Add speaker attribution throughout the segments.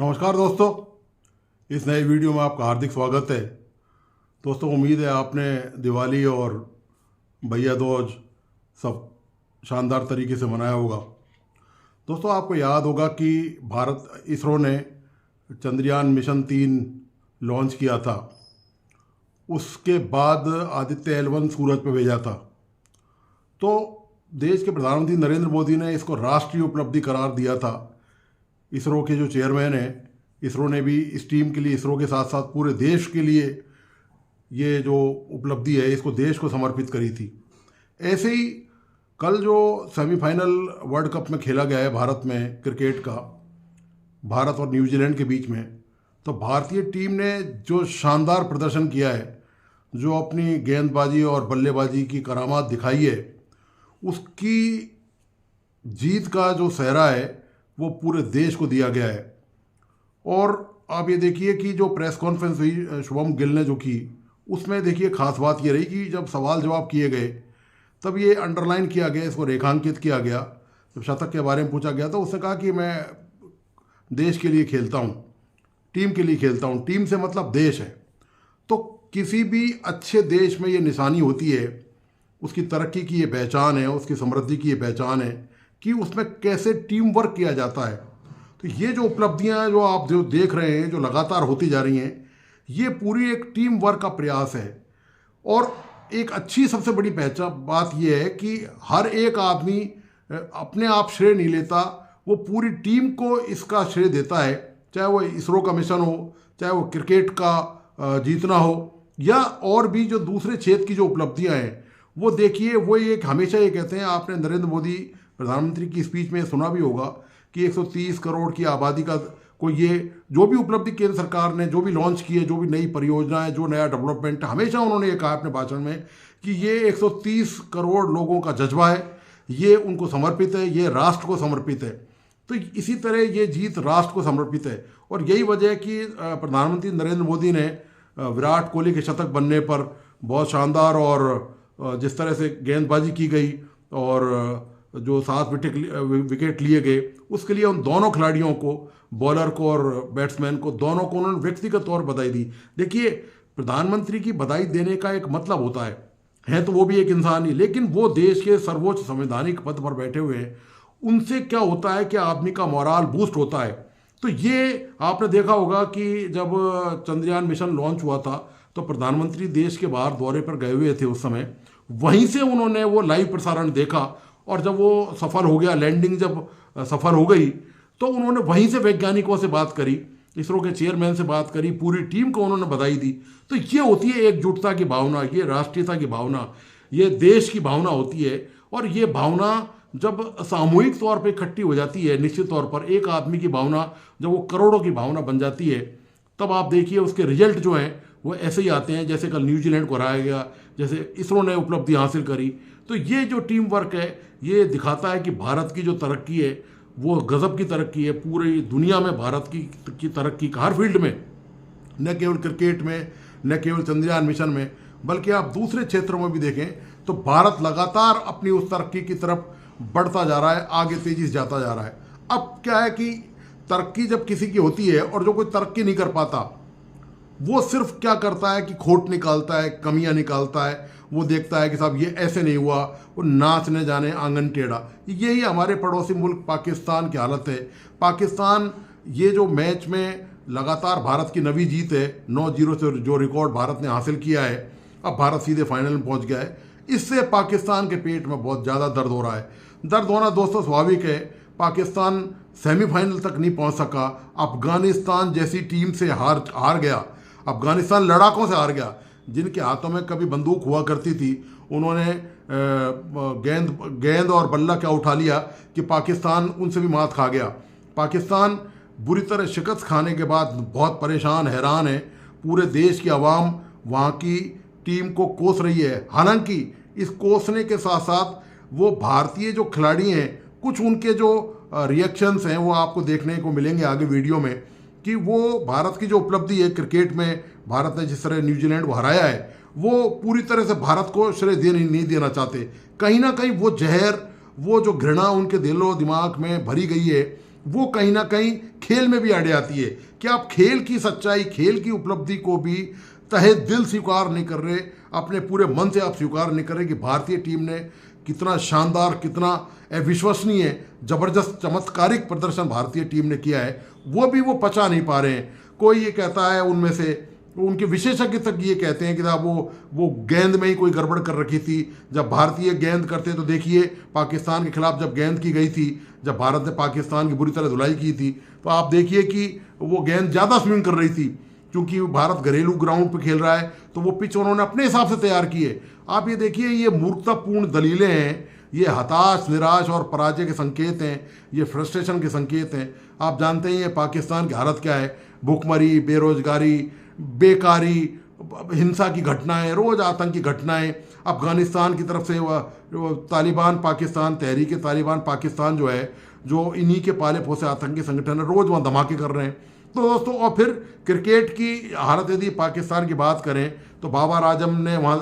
Speaker 1: नमस्कार दोस्तों, इस नए वीडियो में आपका हार्दिक स्वागत है। दोस्तों, उम्मीद है आपने दिवाली और भैया दूज सब शानदार तरीके से मनाया होगा। दोस्तों, आपको याद होगा कि भारत इसरो ने चंद्रयान मिशन 3 लॉन्च किया था। उसके बाद आदित्य L1 सूरज पर भेजा था। तो देश के प्रधानमंत्री नरेंद्र मोदी ने इसको राष्ट्रीय उपलब्धि करार दिया था। इसरो के जो चेयरमैन हैं, इसरो ने भी इस टीम के लिए, इसरो के साथ साथ पूरे देश के लिए ये जो उपलब्धि है इसको देश को समर्पित करी थी। ऐसे ही कल जो सेमीफाइनल वर्ल्ड कप में खेला गया है भारत में क्रिकेट का, भारत और न्यूजीलैंड के बीच में, तो भारतीय टीम ने जो शानदार प्रदर्शन किया है, जो अपनी गेंदबाजी और बल्लेबाजी की करामात दिखाई है, उसकी जीत का जो सेहरा है वो पूरे देश को दिया गया है। और आप ये देखिए कि जो प्रेस कॉन्फ्रेंस हुई शुभम गिल ने जो की, उसमें देखिए खास बात ये रही कि जब सवाल जवाब किए गए तब ये अंडरलाइन किया गया, इसको रेखांकित किया गया। जब शतक के बारे में पूछा गया तो उसने कहा कि मैं देश के लिए खेलता हूँ, टीम के लिए खेलता हूँ। टीम से मतलब देश है। तो किसी भी अच्छे देश में ये निशानी होती है, उसकी तरक्की की ये पहचान है, उसकी समृद्धि की ये पहचान है कि उसमें कैसे टीम वर्क किया जाता है। तो ये जो उपलब्धियां जो आप जो देख रहे हैं, जो लगातार होती जा रही हैं, ये पूरी एक टीम वर्क का प्रयास है। और एक अच्छी सबसे बड़ी पहचान बात ये है कि हर एक आदमी अपने आप श्रेय नहीं लेता, वो पूरी टीम को इसका श्रेय देता है। चाहे वो इसरो का मिशन हो, चाहे वो क्रिकेट का जीतना हो, या और भी जो दूसरे क्षेत्र की जो उपलब्धियां हैं, वो देखिए, वो एक हमेशा ये कहते हैं, आपने नरेंद्र मोदी प्रधानमंत्री की स्पीच में सुना भी होगा कि 130 करोड़ की आबादी का को ये जो भी उपलब्धि केंद्र सरकार ने जो भी लॉन्च की है, जो भी नई परियोजना है, जो नया डेवलपमेंट, हमेशा उन्होंने ये कहा अपने भाषण में कि ये 130 करोड़ लोगों का जज्बा है, ये उनको समर्पित है, ये राष्ट्र को समर्पित है। तो इसी तरह ये जीत राष्ट्र को समर्पित है। और यही वजह है कि प्रधानमंत्री नरेंद्र मोदी ने विराट कोहली के शतक बनने पर बहुत शानदार, और जिस तरह से गेंदबाजी की गई और जो 7 विकेट लिए गए, उसके लिए उन दोनों खिलाड़ियों को, बॉलर को और बैट्समैन को, दोनों को उन्होंने व्यक्तिगत तौर पर बधाई दी। देखिए, प्रधानमंत्री की बधाई देने का एक मतलब होता है तो वो भी एक इंसान ही, लेकिन वो देश के सर्वोच्च संवैधानिक पद पर बैठे हुए हैं। उनसे क्या होता है कि आदमी का मोराल बूस्ट होता है। तो ये आपने देखा होगा कि जब चंद्रयान मिशन लॉन्च हुआ था तो प्रधानमंत्री देश के बाहर दौरे पर गए हुए थे उस समय। वहीं से उन्होंने वो लाइव प्रसारण देखा, और जब वो सफल हो गया, लैंडिंग जब सफल हो गई, तो उन्होंने वहीं से वैज्ञानिकों से बात करी, इसरो के चेयरमैन से बात करी, पूरी टीम को उन्होंने बधाई दी। तो ये होती है एकजुटता की भावना, ये राष्ट्रीयता की भावना, ये देश की भावना होती है। और ये भावना जब सामूहिक तौर पर इकट्ठी हो जाती है, निश्चित तौर पर एक आदमी की भावना जब वो करोड़ों की भावना बन जाती है, तब आप देखिए उसके रिजल्ट जो हैं वो ऐसे ही आते हैं। जैसे कल न्यूजीलैंड को हराया गया, जैसे इसरो ने उपलब्धि हासिल करी। तो ये जो टीम वर्क है, ये दिखाता है कि भारत की जो तरक्की है वो गजब की तरक्की है। पूरी दुनिया में भारत की तरक्की हर फील्ड में, न केवल क्रिकेट में, न केवल चंद्रयान मिशन में, बल्कि आप दूसरे क्षेत्रों में भी देखें तो भारत लगातार अपनी उस तरक्की की तरफ बढ़ता जा रहा है, आगे तेजी से जाता जा रहा है। अब क्या है कि तरक्की जब किसी की होती है और जो कोई तरक्की नहीं कर पाता, वो सिर्फ क्या करता है कि खोट निकालता है, कमियां निकालता है। वो देखता है कि साहब ये ऐसे नहीं हुआ, वो नाचने जाने आंगन टेढ़ा। यही हमारे पड़ोसी मुल्क पाकिस्तान की हालत है। पाकिस्तान ये जो मैच में लगातार भारत की नवी जीत है, 9-0 से जो रिकॉर्ड भारत ने हासिल किया है, अब भारत सीधे फाइनल में पहुंच गया है। इससे पाकिस्तान के पेट में बहुत ज़्यादा दर्द हो रहा है। दर्द होना दोस्तों स्वाभाविक है। पाकिस्तान सेमीफाइनल तक नहीं पहुंच सका, अफगानिस्तान जैसी टीम से हार गया। अफगानिस्तान लड़ाकों से हार गया, जिनके हाथों में कभी बंदूक हुआ करती थी। उन्होंने गेंद और बल्ला क्या उठा लिया कि पाकिस्तान उनसे भी मात खा गया। पाकिस्तान बुरी तरह शिकस्त खाने के बाद बहुत परेशान, हैरान है। पूरे देश की आवाम वहाँ की टीम को कोस रही है। हालांकि इस कोसने के साथ साथ वो भारतीय जो खिलाड़ी हैं, कुछ उनके जो रिएक्शंस हैं वो आपको देखने को मिलेंगे आगे वीडियो में, कि वो भारत की जो उपलब्धि है क्रिकेट में, भारत ने जिस तरह न्यूजीलैंड को हराया है, वो पूरी तरह से भारत को श्रेय नहीं देना चाहते। कहीं ना कहीं वो जहर, वो जो घृणा उनके दिलो दिमाग में भरी गई है, वो कहीं ना कहीं खेल में भी अड़े आती है कि आप खेल की सच्चाई, खेल की उपलब्धि को भी तहे दिल स्वीकार नहीं कर रहे, अपने पूरे मन से आप स्वीकार नहीं कर रहे कि भारतीय टीम ने कितना शानदार, कितना अविश्वसनीय, ज़बरदस्त, चमत्कारिक प्रदर्शन भारतीय टीम ने किया है, वो भी वो पचा नहीं पा रहे हैं। कोई ये कहता है, उनमें से उनके विशेषज्ञ तक ये कहते हैं कि साहब वो गेंद में ही कोई गड़बड़ कर रखी थी। जब भारतीय गेंद करते तो देखिए पाकिस्तान के खिलाफ जब गेंद की गई थी, जब भारत ने पाकिस्तान की बुरी तरह धुलाई की थी, तो आप देखिए कि वो गेंद ज़्यादा स्विंग कर रही थी। क्योंकि भारत घरेलू ग्राउंड पर खेल रहा है तो वो पिच उन्होंने अपने हिसाब से तैयार की है। आप ये देखिए, ये मूर्खतापूर्ण दलीलें हैं, ये हताश, निराश और पराजय के संकेत हैं, ये फ्रस्ट्रेशन के संकेत हैं। आप जानते हैं पाकिस्तान की हालत क्या है, भूखमरी, बेरोजगारी, बेकारी, हिंसा की घटनाएं, रोज़ आतंकी घटनाएं। अफ़गानिस्तान की तरफ से तालिबान पाकिस्तान, तहरीक तालिबान पाकिस्तान जो है, जो इन्हीं के पाले पोसे आतंकी संगठन है, रोज़ वहाँ धमाके कर रहे हैं। तो दोस्तों, और फिर क्रिकेट की हालत यदि पाकिस्तान की बात करें तो बाबर आजम ने वहाँ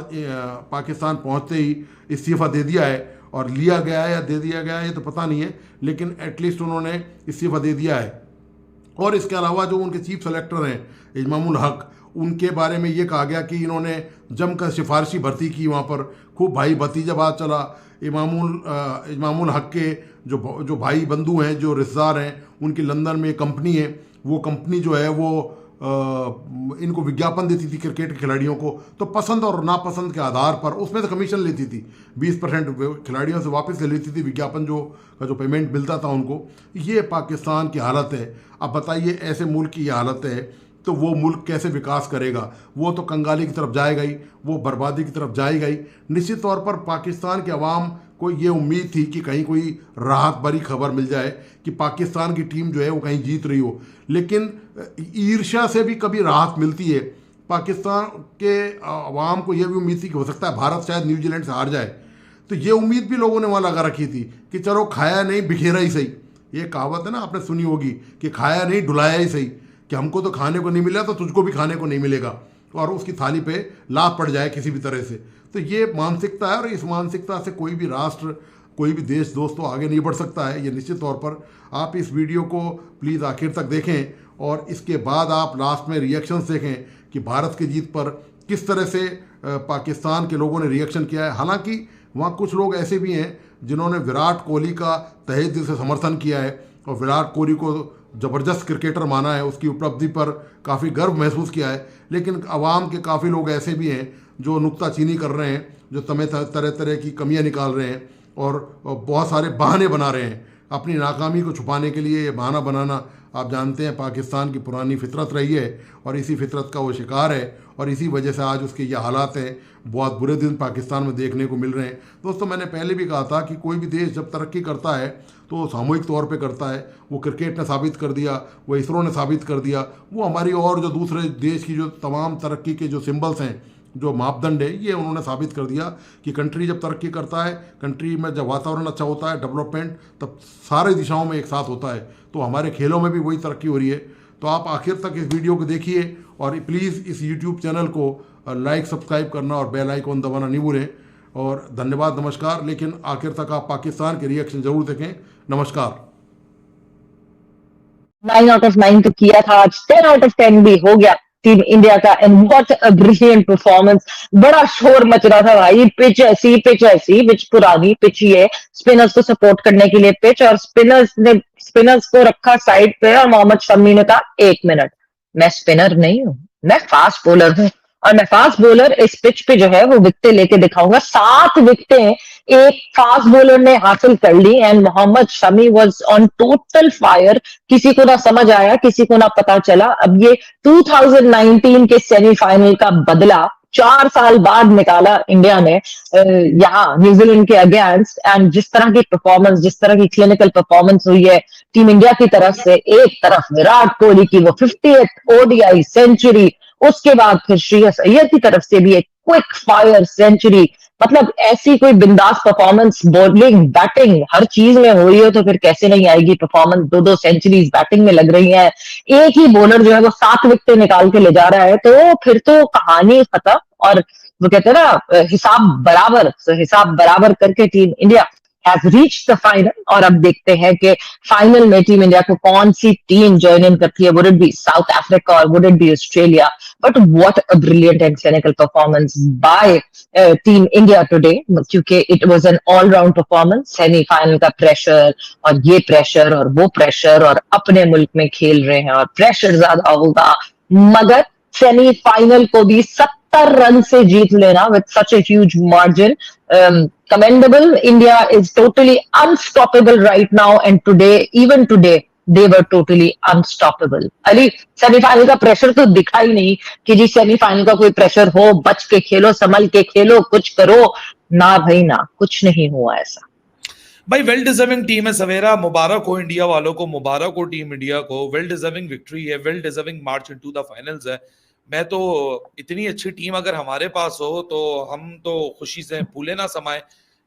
Speaker 1: पाकिस्तान पहुँचते ही इस्तीफ़ा दे दिया है, और लिया गया है या दे दिया गया है ये तो पता नहीं है, लेकिन एटलीस्ट उन्होंने इस्तीफ़ा दे दिया है। और इसके अलावा जो उनके चीफ सेलेक्टर हैं इमामुल हक, उनके बारे में ये कहा गया कि इन्होंने जमकर सिफारशी भर्ती की वहाँ पर, खूब भाई भतीजाबाद चला। इमामुल हक के जो भाई बंधु हैं, जो रिश्तेदार हैं, उनकी लंदन में कंपनी है, वो कंपनी जो है वो इनको विज्ञापन देती थी क्रिकेट के खिलाड़ियों को, तो पसंद और नापसंद के आधार पर उसमें से कमीशन लेती थी। 20% खिलाड़ियों से वापस ले लेती थी विज्ञापन जो पेमेंट मिलता था उनको। ये पाकिस्तान की हालत है। अब बताइए, ऐसे मुल्क की ये हालत है तो वो मुल्क कैसे विकास करेगा? वो तो कंगाली की तरफ जाएगा ही, वो बर्बादी की तरफ जाएगा ही। निश्चित तौर पर पाकिस्तान के अवाम को ये उम्मीद थी कि कहीं कोई राहत भरी खबर मिल जाए कि पाकिस्तान की टीम जो है वो कहीं जीत रही हो, लेकिन ईर्ष्या से भी कभी राहत मिलती है। पाकिस्तान के अवाम को यह भी उम्मीद थी कि हो सकता है भारत शायद न्यूजीलैंड से हार जाए, तो ये उम्मीद भी लोगों ने वहाँ लगा रखी थी कि चलो खाया नहीं बिखेरा ही सही। ये कहावत है ना, आपने सुनी होगी कि खाया नहीं डुलाया ही सही, कि हमको तो खाने को नहीं मिला तो तुझको भी खाने को नहीं मिलेगा, और उसकी थाली पे लात पड़ जाए किसी भी तरह से। तो ये मानसिकता है, और इस मानसिकता से कोई भी राष्ट्र, कोई भी देश दोस्तों आगे नहीं बढ़ सकता है। ये निश्चित तौर पर आप इस वीडियो को प्लीज़ आखिर तक देखें, और इसके बाद आप लास्ट में रिएक्शंस देखें कि भारत की जीत पर किस तरह से पाकिस्तान के लोगों ने रिएक्शन किया है। हालांकि वहाँ कुछ लोग ऐसे भी हैं जिन्होंने विराट कोहली का तहे दिल से समर्थन किया है, और विराट कोहली को ज़बरदस्त क्रिकेटर माना है, उसकी उपलब्धि पर काफ़ी गर्व महसूस किया है। लेकिन आवाम के काफ़ी लोग ऐसे भी हैं जो नुक्ताचीनी कर रहे हैं, जो तरह तरह की कमियां निकाल रहे हैं, और बहुत सारे बहाने बना रहे हैं अपनी नाकामी को छुपाने के लिए। ये बहाना बनाना आप जानते हैं पाकिस्तान की पुरानी फितरत रही है, और इसी फितरत का वो शिकार है, और इसी वजह से आज उसके ये हालात हैं। बहुत बुरे दिन पाकिस्तान में देखने को मिल रहे हैं। दोस्तों, मैंने पहले भी कहा था कि कोई भी देश जब तरक्की करता है तो सामूहिक तौर पे करता है। वो क्रिकेट ने साबित कर दिया, वो इसरो ने साबित कर दिया, वो हमारी और जो दूसरे देश की जो तमाम तरक्की के जो सिंबल्स हैं, जो मापदंड है, ये उन्होंने साबित कर दिया कि कंट्री जब तरक्की करता है, कंट्री में जब वातावरण अच्छा होता है, डेवलपमेंट, तब सारे दिशाओं में एक साथ होता है। तो हमारे खेलों में भी वही तरक्की हो रही है। तो आप आखिर तक इस वीडियो को देखिए, और प्लीज़ इस यूट्यूब चैनल को लाइक, सब्सक्राइब करना और बेल आइकॉन दबाना नहीं भूलें। और धन्यवाद, नमस्कार। लेकिन आखिर तक आप पाकिस्तान के रिएक्शन जरूर देखें। नमस्कार।
Speaker 2: 9 आउट ऑफ 9 तो किया था, आज 10 आउट ऑफ 10 भी हो गया टीम इंडिया का। And what a brilliant performance. बड़ा शोर मच रहा था भाई, पिच ऐसी पिच पुरानी पिच ही है, स्पिनर्स को सपोर्ट करने के लिए पिच, और स्पिनर्स को रखा साइड पे, और मोहम्मद शमी ने कहा 1 मिनट, मैं स्पिनर नहीं हूं, मैं फास्ट बॉलर हूं, और मैं फास्ट बॉलर इस पिच पे जो है वो विकेटें लेके दिखाऊंगा। 7 विकेटें एक फास्ट बॉलर ने हासिल कर ली, and Mohammed Shami was on total fire. किसी को ना समझ आया, किसी को ना पता चला। अब ये 2019 के सेमीफाइनल का बदला 4 साल बाद निकाला इंडिया ने यहाँ न्यूजीलैंड के अगेंस्ट। एंड जिस तरह की परफॉर्मेंस, जिस तरह की क्लिनिकल परफॉर्मेंस हुई है टीम इंडिया की तरफ से, एक तरफ विराट कोहली की वो 50th ODI सेंचुरी, उसके बाद फिर श्रेयस अय्यर की तरफ से भी एक क्विक फायर सेंचुरी। मतलब ऐसी कोई बिंदास परफॉर्मेंस बॉलिंग, बैटिंग, हर चीज में हो रही हो तो फिर कैसे नहीं आएगी परफॉर्मेंस। 2 सेंचुरीज बैटिंग में लग रही है। एक ही बॉलर जो है वो 7 विकेटें निकाल के ले जा रहा है, तो फिर तो कहानी खत्म। और वो कहते हैं ना, हिसाब बराबर, तो हिसाब बराबर करके team India has reached the final. और अब देखते हैं कि फाइनल में टीम इंडिया को कौन सी टीम ज्वाइन इन करती है. Would it be South Africa or would it be Australia? But what a brilliant and clinical performance by Team India today, क्योंकि it was an all-round performance. Semifinal का pressure और ये pressure और वो pressure और अपने मुल्क में खेल रहे हैं और प्रेशर ज्यादा होगा, मगर सेमीफाइनल को भी 70 रन से जीत लेना with such a huge margin, commendable. India is totally unstoppable right now, and today, even today, they were totally unstoppable. Ali, semifinal का प्रेशर तो दिखा ही नहीं कि जी सेमीफाइनल का कोई प्रेशर हो, बच के खेलो, संभल के खेलो, कुछ करो ना भाई ना, कुछ नहीं हुआ ऐसा.
Speaker 3: भाई वेल डिजर्विंग टीम है सवेरा, मुबारक हो इंडिया वालों को, मुबारक हो टीम इंडिया को, वेल डिजर्विंग विक्ट्री है, well deserving March into the finals है. मैं तो इतनी अच्छी टीम अगर हमारे पास हो तो हम तो खुशी से फूले ना समाए.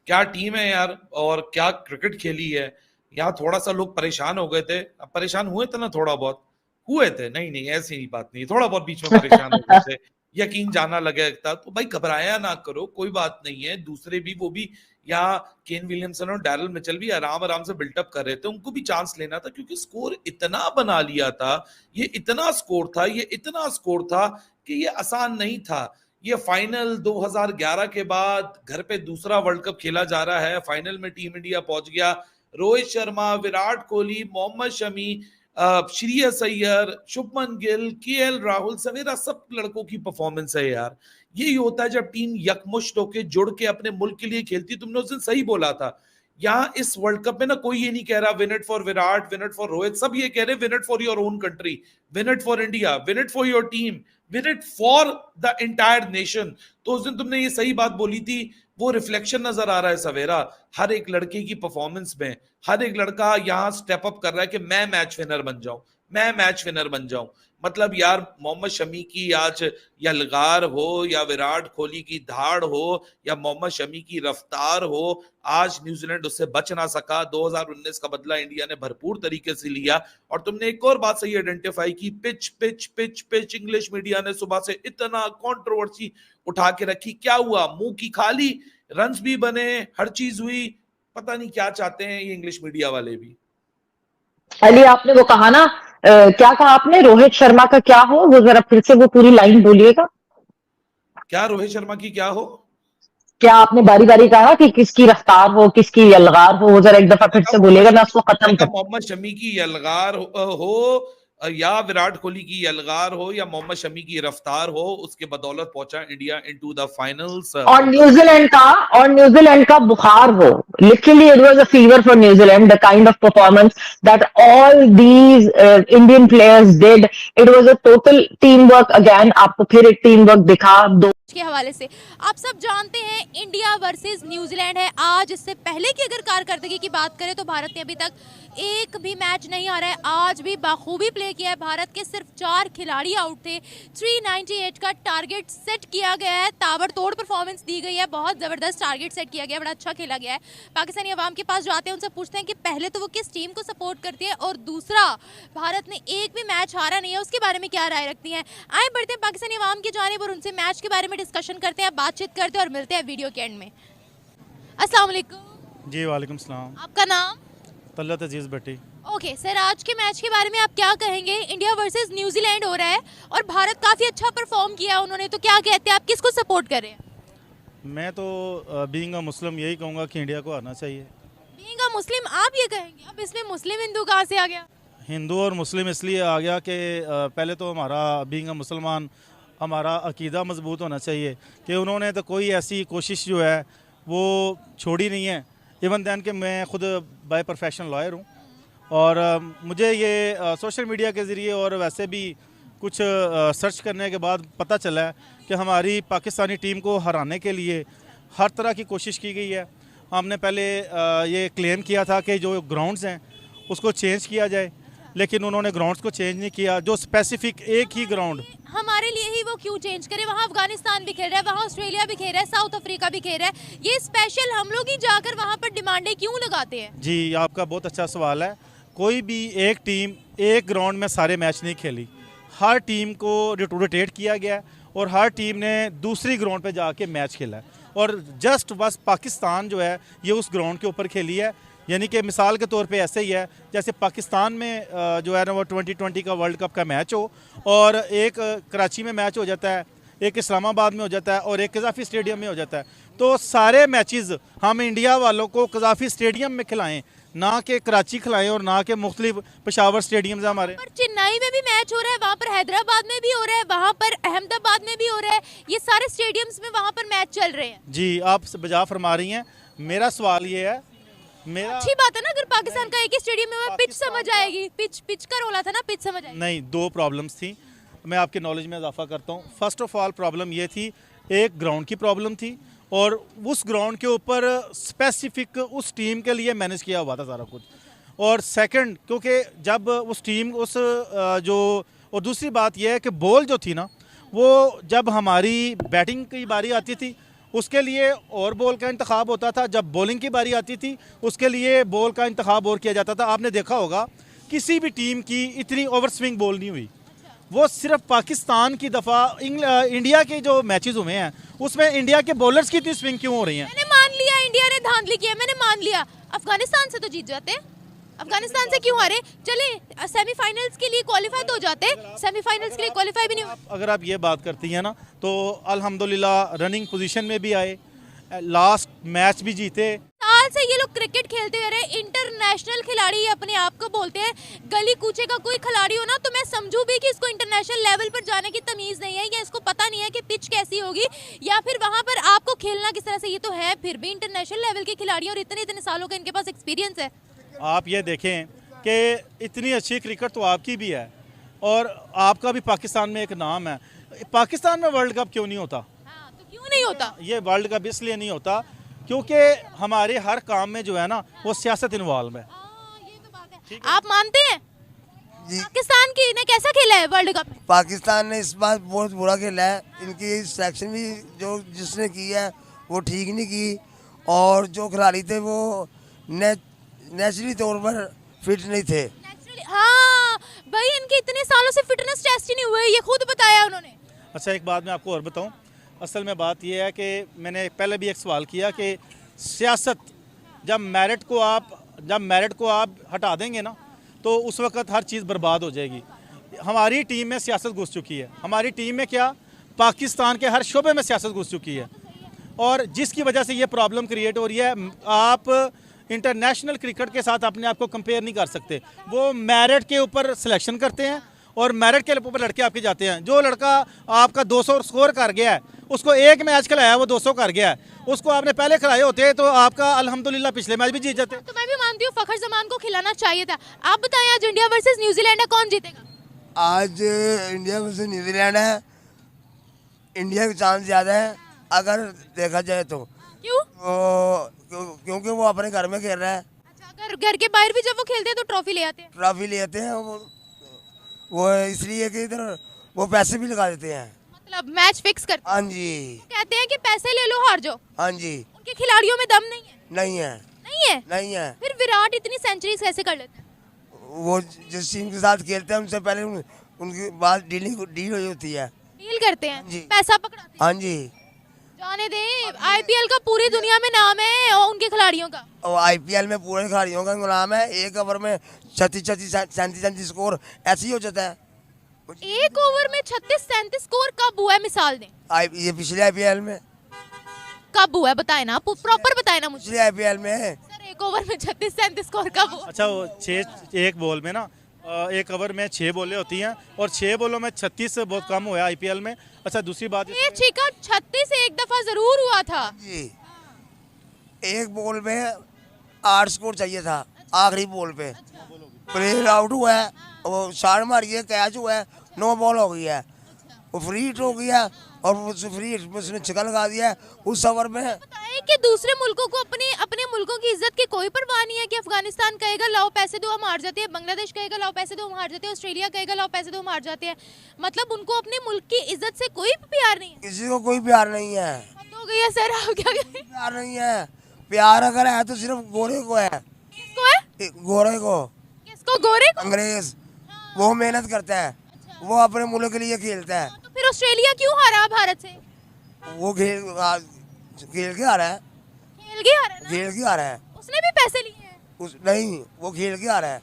Speaker 3: क्या टीम है यार, और क्या क्रिकेट खेली है. यहाँ थोड़ा सा लोग परेशान हो गए थे, अब परेशान हुए थे ना, थोड़ा बहुत हुए थे, नहीं ऐसी नहीं बात नहीं, थोड़ा बहुत बीच में परेशान हो गए थे, यकीन जाना लगे था, तो भाई घबराया ना करो, कोई बात नहीं है. दूसरे भी, वो भी यहाँ केन विलियमसन और डैरल मिचेल भी आराम से बिल्टअप कर रहे थे, उनको भी चांस लेना था, क्योंकि स्कोर इतना बना लिया था, ये इतना स्कोर था कि ये आसान नहीं था. ये फाइनल 2011 के बाद घर पे दूसरा वर्ल्ड कप खेला जा रहा है, फाइनल में टीम इंडिया पहुंच गया. रोहित शर्मा, विराट कोहली, मोहम्मद शमी, श्रेयस अय्यर, शुभमन गिल, केएल राहुल, सवेरा सब लड़कों की परफॉर्मेंस है यार. यही होता है जब टीम यकमुश्त होके जुड़ के अपने मुल्क के लिए खेलती. तुमने उस दिन सही बोला था, यहाँ इस वर्ल्ड कप में ना कोई ये नहीं कह रहा win it for Virat, win it for Rohit, सब ये कह रहे win it for your own country, win it for India, win it for your team, win it for the entire nation. तो उस दिन तुमने ये सही बात बोली थी, वो रिफ्लेक्शन नजर आ रहा है सवेरा हर एक लड़के की परफॉर्मेंस में. हर एक लड़का यहाँ स्टेप अप कर रहा है कि मैं मैच विनर बन जाऊं. मतलब यार मोहम्मद शमी की आज यलगार हो, या विराट कोहली की धाड़ हो, या मोहम्मद शमी की रफ्तार हो, आज न्यूजीलैंड उससे बच ना सका. 2019 का बदला इंडिया ने भरपूर तरीके से लिया. और तुमने एक और बात सही आइडेंटिफाई की, पिच. इंग्लिश मीडिया ने सुबह से इतना कंट्रोवर्सी उठा के रखी, क्या हुआ, मुंह की खाली, रन्स भी बने, हर चीज हुई. पता नहीं क्या चाहते हैं ये इंग्लिश मीडिया वाले भी.
Speaker 2: अली, आपने वो कहा ना, क्या कहा आपने, रोहित शर्मा का क्या हो, वो जरा फिर से वो पूरी लाइन बोलिएगा.
Speaker 3: क्या रोहित शर्मा की क्या हो?
Speaker 2: क्या आपने बारी बारी कहा कि किसकी रफ्तार हो, किसकी यलगार हो, वो जरा एक दफा फिर से बोलिएगा, मैं उसको खत्म कर.
Speaker 3: मोहम्मद शमी की यलगार हो, या विराट कोहली की यलगार हो, या मोहम्मद शमी की रफ्तार हो, उसके बदौलत पहुंचा इंडिया इनटू द फाइनल्स.
Speaker 2: और न्यूजीलैंड का बुखार हो. Literally it was a fever for New Zealand, the kind of performance that all these Indian players did. It was a total team work. Again आपको फिर एक टीम वर्क दिखा. दो
Speaker 4: के हवाले से आप सब जानते हैं इंडिया वर्सेस न्यूजीलैंड है आज. इससे पहले की अगर कारकर्दगी की बात करें तो भारत ने अभी तक एक भी मैच नहीं हारा है. आज भी बाखूबी प्ले किया है. भारत के सिर्फ 4 खिलाड़ी आउट थे. 398 का टारगेट सेट किया गया है. ताबड़तोड़ परफॉर्मेंस दी गई है. बहुत जबरदस्त टारगेट सेट किया गया है. बड़ा अच्छा खेला गया है. पाकिस्तानी अवाम के पास जाते हैं, उनसे पूछते हैं कि पहले तो वो किस टीम को सपोर्ट करती है, और दूसरा भारत ने एक भी मैच हारा नहीं है, उसके बारे में क्या राय रखती हैं. आए बढ़ते हैं पाकिस्तानी अवाम की जानिब और उनसे मैच के बारे में डिस्कशन करते हैं, बातचीत करते हैं और मिलते हैं वीडियो के एंड में. अस्सलाम वालेकुम.
Speaker 5: जी वालेकुम सलाम.
Speaker 4: आपका नाम?
Speaker 5: तलत अजीज भट्टी.
Speaker 4: ओके सर, आज के मैच के बारे में आप क्या कहेंगे? इंडिया वर्सेस न्यूजीलैंड हो रहा है और भारत काफ़ी अच्छा परफॉर्म किया उन्होंने, तो क्या कहते हैं आप, किसको सपोर्ट कर रहे हैं?
Speaker 5: मैं तो बीइंग अ मुस्लिम यही कहूँगा कि इंडिया को आना चाहिए.
Speaker 4: बीइंग अ मुस्लिम आप ये कहेंगे? अब इसमें मुस्लिम हिंदू कहाँ से आ गया?
Speaker 5: हिंदू और मुस्लिम इसलिए आ गया कि पहले तो हमारा बीइंग अ मुसलमान हमारा अकीदा मजबूत होना चाहिए कि उन्होंने तो कोई ऐसी कोशिश जो है वो छोड़ी नहीं है. इवन दैन कि मैं खुद बाय प्रोफेशन लॉयर हूँ और मुझे ये सोशल मीडिया के ज़रिए और वैसे भी कुछ सर्च करने के बाद पता चला है कि हमारी पाकिस्तानी टीम को हराने के लिए हर तरह की कोशिश की गई है. हमने पहले ये क्लेम किया था कि जो ग्राउंड्स हैं उसको चेंज किया जाए, लेकिन उन्होंने ग्राउंड्स को चेंज नहीं किया. जो स्पेसिफिक एक ही ग्राउंड
Speaker 4: हमारे लिए ही वो क्यों चेंज करे? वहाँ अफगानिस्तान भी खेल रहा है, वहाँ ऑस्ट्रेलिया भी खेल रहा है, साउथ अफ्रीका भी खेल रहा है. ये स्पेशल हम लोग ही जाकर वहाँ पर डिमांडें क्यों लगाते हैं?
Speaker 5: जी आपका बहुत अच्छा सवाल है. कोई भी एक टीम एक ग्राउंड में सारे मैच नहीं खेली. हर टीम को रोटेट किया गया है और हर टीम ने दूसरी ग्राउंड पे जाके मैच खेला है. और जस्ट बस पाकिस्तान जो है ये उस ग्राउंड के ऊपर खेली है। यानी कि मिसाल के तौर पे ऐसे ही है जैसे पाकिस्तान में जो है ना वो 2020 का वर्ल्ड कप का मैच हो और एक कराची में मैच हो जाता है, एक इस्लामाबाद में हो जाता है और एक कज़ाफ़ी स्टेडियम में हो जाता है। तो सारे मैचेस हम इंडिया वालों को कज़ाफ़ी स्टेडियम में खिलाएं, ना कि कराची खिलाएं और ना कि मुख्तलिफ पेशावर स्टेडियम्स हमारे।
Speaker 4: पर चेन्नई में भी मैच हो रहा है, वहाँ पर हैदराबाद में भी हो रहा है, वहाँ पर अहमदाबाद में भी हो रहा है, ये सारे स्टेडियम्स में वहाँ पर मैच चल रहे हैं।
Speaker 5: जी आप बजा फरमा रही हैं। मेरा सवाल ये है, मेरा
Speaker 4: अच्छी बात है ना, अगर पाकिस्तान का एक ही स्टेडियम में पिच समझ आएगी, पिच का रोला था ना, पिच समझ आएगी।
Speaker 5: नहीं, दो प्रॉब्लम्स थी, मैं आपके नॉलेज में इजाफा करता हूँ। फर्स्ट ऑफ ऑल प्रॉब्लम ये थी, एक ग्राउंड की प्रॉब्लम थी और उस ग्राउंड के ऊपर स्पेसिफिक उस टीम के लिए मैनेज किया हुआ था सारा कुछ। और सेकंड, क्योंकि जब उस टीम उस जो, और दूसरी बात यह है कि बॉल जो थी ना वो जब हमारी बैटिंग की बारी आती थी उसके लिए और बॉल का इंतखाब होता था, जब बॉलिंग की बारी आती थी उसके लिए बॉल का इंतखाब और किया जाता था। आपने देखा होगा किसी भी टीम की इतनी ओवर स्विंग बॉल नहीं हुई, वो सिर्फ पाकिस्तान की दफ़ा इंडिया के जो मैचेस हुए हैं उसमें इंडिया के बॉलर्स की इतनी स्विंग क्यों हो रही हैं।
Speaker 4: मैंने मान लिया इंडिया ने धांधली की है, मैंने मान लिया। अफगानिस्तान से तो जीत जाते, अफगानिस्तान से क्यों हारे? चले सेमीफाइनल्स के लिए क्वालिफाई तो हो जाते, सेमीफाइनल्स के लिए क्वालिफाई भी नहीं हुए।
Speaker 5: अगर आप ये बात करती हैं ना तो अल्हम्दुलिल्लाह रनिंग पोजीशन में भी आए, लास्ट मैच भी जीते।
Speaker 4: साल से ये लोग क्रिकेट खेलते हुए रहे, इंटरनेशनल खिलाड़ी अपने आप को बोलते हैं। गली कूचे का कोई खिलाड़ी हो ना तो मैं समझू भी कि इसको इंटरनेशनल लेवल पर जाने की तमीज़ नहीं है, या इसको पता नहीं है कि पिच कैसी होगी, या फिर वहाँ पर आपको खेलना किस तरह से। ये तो है फिर भी इंटरनेशनल लेवल के खिलाड़ी और इतने इतने सालों का इनके पास एक्सपीरियंस है।
Speaker 5: आप ये देखें कि इतनी अच्छी क्रिकेट तो आपकी भी है और आपका भी पाकिस्तान में एक नाम है। पाकिस्तान में वर्ल्ड कप क्यों नहीं होता?
Speaker 4: हाँ, तो क्यों नहीं होता?
Speaker 5: ये वर्ल्ड कप इसलिए नहीं होता क्योंकि हमारे हर काम में जो है ना वो सियासत इन्वॉल्व है।
Speaker 4: ये तो बात है। आप मानते हैं पाकिस्तान की ने कैसा खेला है वर्ल्ड कप में?
Speaker 6: पाकिस्तान ने इस बार बहुत बुरा खेला है। इनकी सिलेक्शन भी जो जिसने की है वो ठीक नहीं की, और जो खिलाड़ी थे वो नेचुरली तौर पर फिट नहीं थे।
Speaker 4: हाँ भाई, इनके इतने सालों से फिटनेस टेस्ट ही नहीं हुए, ये खुद बताया उन्होंने।
Speaker 5: अच्छा, एक बात मैं आपको और बताऊं, असल में बात यह है कि मैंने पहले भी एक सवाल किया कि सियासत जब मेरिट को आप हटा देंगे ना तो उस वक्त हर चीज़ बर्बाद हो जाएगी। हमारी टीम में सियासत घुस चुकी है, हमारी टीम में क्या पाकिस्तान के हर शोबे में सियासत घुस चुकी है, और जिसकी वजह से ये प्रॉब्लम क्रिएट हो रही है। आप इंटरनेशनल क्रिकेट के साथ अपने आप को कंपेयर नहीं कर सकते। वो मेरिट के ऊपर सिलेक्शन करते हैं और मेरिट के ऊपर लड़के आपके जाते हैं। जो लड़का आपका 200 स्कोर कर गया है उसको एक मैच खिलाया, वो 200 कर गया है, उसको आपने पहले खिलाए होते तो आपका अल्हम्दुलिल्लाह पिछले मैच भी जीत जाते।
Speaker 4: तो मैं भी मानती हूँ फखर जमान को खिलाना चाहिए था। आप बताएं आज इंडिया वर्सेस न्यूजीलैंड है, कौन जीतेगा?
Speaker 6: आज इंडिया वर्सेस न्यूजीलैंड है, इंडिया के चांस ज़्यादा है अगर देखा जाए तो।
Speaker 4: क्यों?
Speaker 6: क्योंकि वो अपने घर में खेल रहा है।
Speaker 4: अच्छा, अगर घर के बाहर भी जब वो खेलते हैं तो ट्रॉफी ले आते हैं।
Speaker 6: ट्रॉफी ले आते हैं वो इसलिए कि इधर वो पैसे भी लगा देते हैं।
Speaker 4: मतलब मैच फिक्स करते हैं।
Speaker 6: हाँ जी।
Speaker 4: कहते हैं कि पैसे ले लो हार जाओ।
Speaker 6: हाँ जी।
Speaker 4: उनके खिलाड़ियों में दम नहीं है।
Speaker 6: नहीं है।
Speaker 4: नहीं है?
Speaker 6: नहीं है।
Speaker 4: फिर विराट इतनी सेंचुरीज कैसे कर लेते हैं?
Speaker 6: वो जिस टीम के साथ खेलते हैं उनसे पहले उनकी बात डील हो होती है।
Speaker 4: डील करते हैं,
Speaker 6: जी।
Speaker 4: पैसा पकड़ाते हैं।
Speaker 6: हाँ जी।
Speaker 4: जाने दें, आईपीएल का पूरी दुनिया में नाम है और उनके खिलाड़ियों का।
Speaker 6: और आईपीएल में पूरे खिलाड़ियों का नाम है। एक ओवर में 36-37 स्कोर ऐसे ही हो जाता है।
Speaker 4: एक ओवर में 36-37 स्कोर कब हुआ है? मिसाल दें।
Speaker 6: ये पिछले आईपीएल में
Speaker 4: कब हुआ है बताए ना, प्रॉपर बताए ना मुझे।
Speaker 6: पिछले आईपीएल में
Speaker 4: सर एक ओवर में 36-37 स्कोर कब हुआ?
Speaker 5: अच्छा, वो 6 एक बॉल में ना एक ओवर में 6 बॉलें होती हैं और 6 बॉलों में 36 बहुत कम हुआ आईपीएल में। अच्छा, दूसरी बात
Speaker 4: ये छिका 36 एक दफा जरूर हुआ था
Speaker 6: जी। एक बॉल में 8 स्कोर चाहिए था। आखिरी बॉल पे प्लेयर आउट हुआ है, वो शॉट मारी है, कैच हुआ है, 9 बॉल हो गई है, वो फ्री हिट हो गया और फ्री हिट में उसने छक्का लगा दिया है उस ओवर में।
Speaker 4: बताए कि दूसरे मुल्कों को अपने मुल्कों की इज्जत की कोई परवाह नहीं है कि अफगानिस्तान कहेगा लाओ पैसे दो हम हार जाते हैं, बांग्लादेश कहेगा लाओ पैसे दो हम हार जाते हैं, ऑस्ट्रेलिया कहेगा लाओ पैसे दो हम हार जाते हैं। मतलब उनको अपने मुल्क की इज्जत से कोई भी प्यार नहीं है।
Speaker 6: किसी को कोई प्यार नहीं है।
Speaker 4: हद हो गई है सर, आप क्या करें?
Speaker 6: प्यार नहीं है। प्यार अगर है तो सिर्फ गोरे को है।
Speaker 4: किसको है?
Speaker 6: गोरे को।
Speaker 4: किसको? गोरे को?
Speaker 6: अंग्रेज। वो मेहनत करता है, वो अपने मुल्क के लिए खेलता है।
Speaker 4: तो फिर ऑस्ट्रेलिया क्यों हारा भारत से?
Speaker 6: वो खेल के आ रहा है,
Speaker 4: खेल के आ रहा है ना,
Speaker 6: खेल के आ रहा है।
Speaker 4: उसने भी पैसे लिए हैं।
Speaker 6: नहीं, वो खेल के आ रहा है।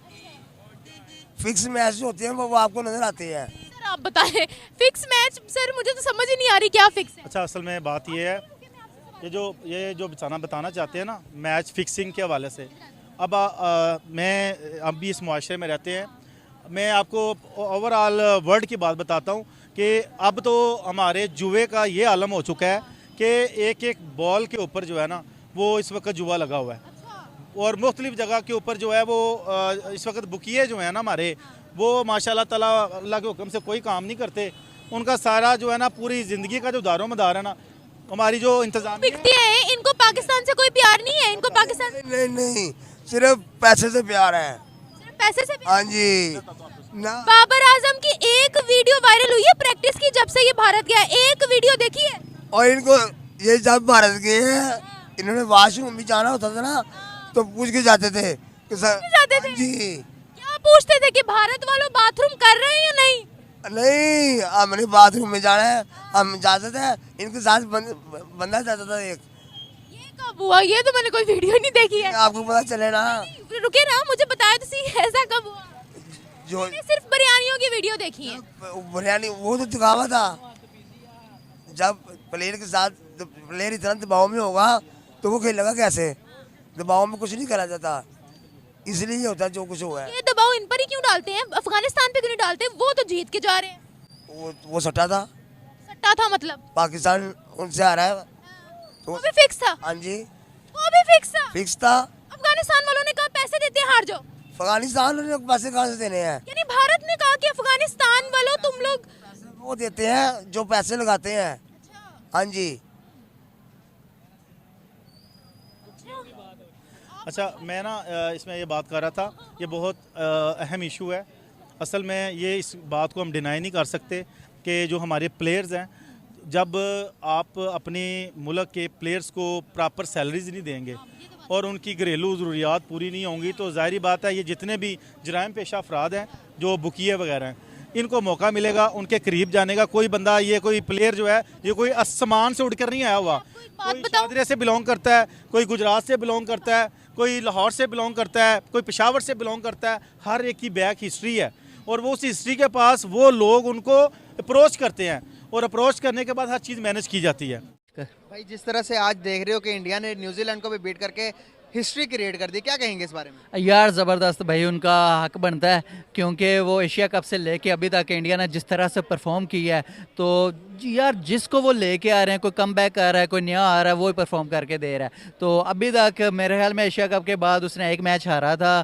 Speaker 6: फिक्स मैच जो होते हैं वो आपको नजर आते हैं।
Speaker 4: सर आप बताएं, फिक्स मैच सर मुझे तो समझ ही नहीं आ रही क्या फिक्स है।
Speaker 5: अच्छा, असल में बात ये है, ये जो बताना चाहते हैं ना मैच फिक्सिंग के हवाले से, अब मैं अब भी इस मुआशरे में रहते हैं, मैं आपको ओवरऑल वर्ल्ड की बात बताता हूँ कि अब तो हमारे जुए का ये आलम हो चुका है कि एक एक बॉल के ऊपर जो है ना वो इस वक्त जुआ लगा हुआ है, और मुख्तलिफ जगह के ऊपर जो है वो इस वक्त बुकिए जो है ना हमारे, वो माशाल्लाह ताला अल्लाह के हुक्म से कोई काम नहीं करते। उनका सारा जो है ना पूरी ज़िंदगी का जो दारोमदार है ना, हमारी जो इंतजाम
Speaker 4: बिकते हैं, इनको पाकिस्तान से कोई प्यार नहीं है, इनको पाकिस्तान से
Speaker 6: नहीं नहीं, सिर्फ पैसे से प्यार है।
Speaker 4: सिर्फ पैसे से प्यार।
Speaker 6: हाँ जी ना।
Speaker 4: बाबर आजम की एक वीडियो वायरल हुई है प्रैक्टिस की जब से ये भारत गया है, एक वीडियो देखी है।
Speaker 6: और इनको ये जब भारत गए हैं, इन्होंने वॉशरूम भी जाना होता था ना तो पूछ के जाते थे कि सर
Speaker 4: जाते थे?
Speaker 6: जी
Speaker 4: क्या पूछते थे कि भारत वालों बाथरूम कर रहे हैं या नहीं?
Speaker 6: नहीं, हमने बाथरूम में जाना है, हम जाते थे, इनके साथ बंदा जाता था एक।
Speaker 4: ये कब हुआ? ये तो मैंने कोई वीडियो नहीं देखी है।
Speaker 6: आपको पता चले ना
Speaker 4: रुके ना, मुझे बताया तो सही, ऐसा कब हुआ?
Speaker 6: जो
Speaker 4: मैंने सिर्फ बिरयानियों की वीडियो देखी है।
Speaker 6: बिरयानी वो तो दिखावा था। जब प्लेयर के साथ प्लेयर इतना दबाव में होगा तो वो खेलेगा कैसे? दबाव में कुछ नहीं करा जाता, इसलिए ये होता है जो कुछ हुआ है।
Speaker 4: ये दबाव इन पर ही क्यों डालते हैं? अफगानिस्तान पे क्यों नहीं डालते? वो तो जीत के जा रहे हैं।
Speaker 6: वो सट्टा था,
Speaker 4: सट्टा था मतलब?
Speaker 6: पाकिस्तान उनसे आ रहा है तो।
Speaker 4: वो भी फिक्स था?
Speaker 6: हाँ जी
Speaker 4: वो भी फिक्स था?
Speaker 6: फिक्स था।
Speaker 4: अफगानिस्तान वालों ने कहा पैसे देते हैं हार जाओ।
Speaker 6: अफगानिस्तान ने पैसे कहाँ से देने हैं?
Speaker 4: यानी भारत ने कहा कि अफगानिस्तान वालों तुम लोग
Speaker 6: वो देते हैं जो पैसे लगाते हैं। हाँ जी।
Speaker 5: अच्छा, मैं ना इसमें ये बात कर रहा था, ये बहुत अहम इशू है। असल में ये इस बात को हम डिनाई नहीं कर सकते कि जो हमारे प्लेयर्स हैं, जब आप अपने मुल्क के प्लेयर्स को प्रॉपर सैलरीज नहीं देंगे और उनकी घरेलू ज़रूरियात पूरी नहीं होंगी तो ज़ाहिर बात है ये जितने भी जराइम पेशा अफराद हैं, जो बुकिए वगैरह हैं, इनको मौका मिलेगा उनके करीब जाने का। कोई बंदा, ये कोई प्लेयर जो है, ये कोई आसमान से उड़कर नहीं आया हुआ, कोई शादरे से बिलोंग करता है, कोई गुजरात से बिलोंग करता है, कोई लाहौर से बिलोंग करता है, कोई पेशावर से बिलोंग करता है। हर एक की बैक हिस्ट्री है और वो उस हिस्ट्री के पास वो लोग उनको अप्रोच करते हैं और अप्रोच करने के बाद हर चीज़ मैनेज की जाती है।
Speaker 7: भाई जिस तरह से आज देख रहे हो कि इंडिया ने न्यूजीलैंड को भी बीट करके हिस्ट्री क्रिएट कर दी, क्या कहेंगे इस बारे में?
Speaker 8: यार ज़बरदस्त भाई, उनका हक बनता है क्योंकि वो एशिया कप से लेके अभी तक इंडिया ने जिस तरह से परफॉर्म किया है, तो यार जिसको वो लेके आ रहे हैं, कोई कम बैक कर रहा है, कोई नया आ रहा है, वो ही परफॉर्म करके दे रहा है। तो अभी तक मेरे ख्याल में एशिया कप के बाद उसने एक मैच हारा था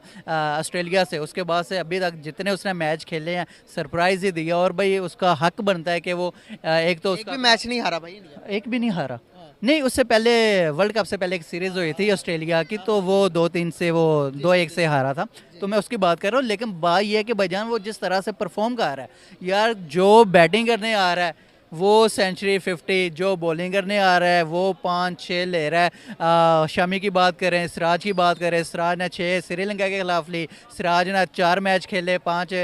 Speaker 8: ऑस्ट्रेलिया से, उसके बाद से अभी तक जितने उसने मैच खेले हैं सरप्राइज़ ही दिया, और भाई उसका हक बनता है कि वो एक तो
Speaker 7: एक भी मैच नहीं हारा भाई इंडिया।
Speaker 8: एक भी नहीं हारा। नहीं, उससे पहले वर्ल्ड कप से पहले एक सीरीज़ हुई थी ऑस्ट्रेलिया की, तो वो 2-3 से, वो 2-1 से हारा था, तो मैं उसकी बात कर रहा हूँ। लेकिन बात ये है कि भाईजान वो जिस तरह से परफॉर्म कर रहा है यार, जो बैटिंग करने आ रहा है वो सेंचुरी 50, जो बॉलिंग करने आ रहा है वो 5-6 ले रहा है। शमी की बात करें, सिराज की बात करें, सिराज ने 6 श्रीलंका के खिलाफ ली, सिराज ने 4 मैच खेले, 5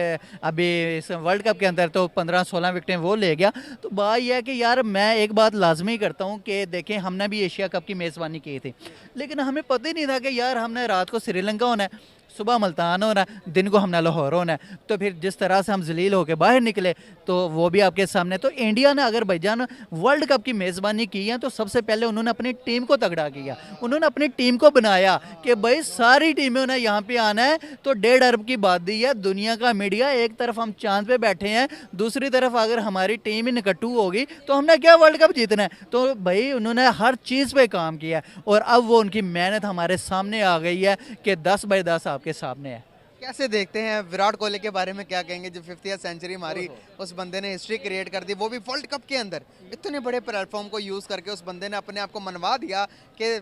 Speaker 8: अभी इस वर्ल्ड कप के अंदर, तो 15-16 विकेटें वो ले गया। तो बात यह है कि यार मैं एक बात लाजमी करता हूँ कि देखें, हमने भी एशिया कप की मेज़बानी की थी, लेकिन हमें पता ही नहीं था कि यार हमने रात को श्रीलंका होना है, सुबह मुल्तान होना है, दिन को हमने लाहौर होना है। तो फिर जिस तरह से हम जलील होकर बाहर निकले तो वो भी आपके सामने। तो इंडिया ने अगर भाईजान वर्ल्ड कप की मेज़बानी की है तो सबसे पहले उन्होंने अपनी टीम को तगड़ा किया, उन्होंने अपनी टीम को बनाया कि भाई सारी टीमों ने यहाँ पे आना है। तो 1.5 अरब की बात दी है दुनिया का मीडिया, एक तरफ हम चांद पे बैठे हैं, दूसरी तरफ अगर हमारी टीम ही निकट्टू होगी तो हमने क्या वर्ल्ड कप जीतना है। तो भाई उन्होंने हर चीज़ पे काम किया और अब वो उनकी मेहनत हमारे सामने आ गई है कि 10/10 आपके सामने है।
Speaker 7: कैसे देखते हैं विराट कोहली के बारे में, क्या कहेंगे? जो 50th सेंचुरी मारी, उस बंदे ने हिस्ट्री क्रिएट कर दी, वो भी वर्ल्ड कप के अंदर। इतने बड़े प्लेटफॉर्म को यूज़ करके उस बंदे ने अपने आप को मनवा दिया कि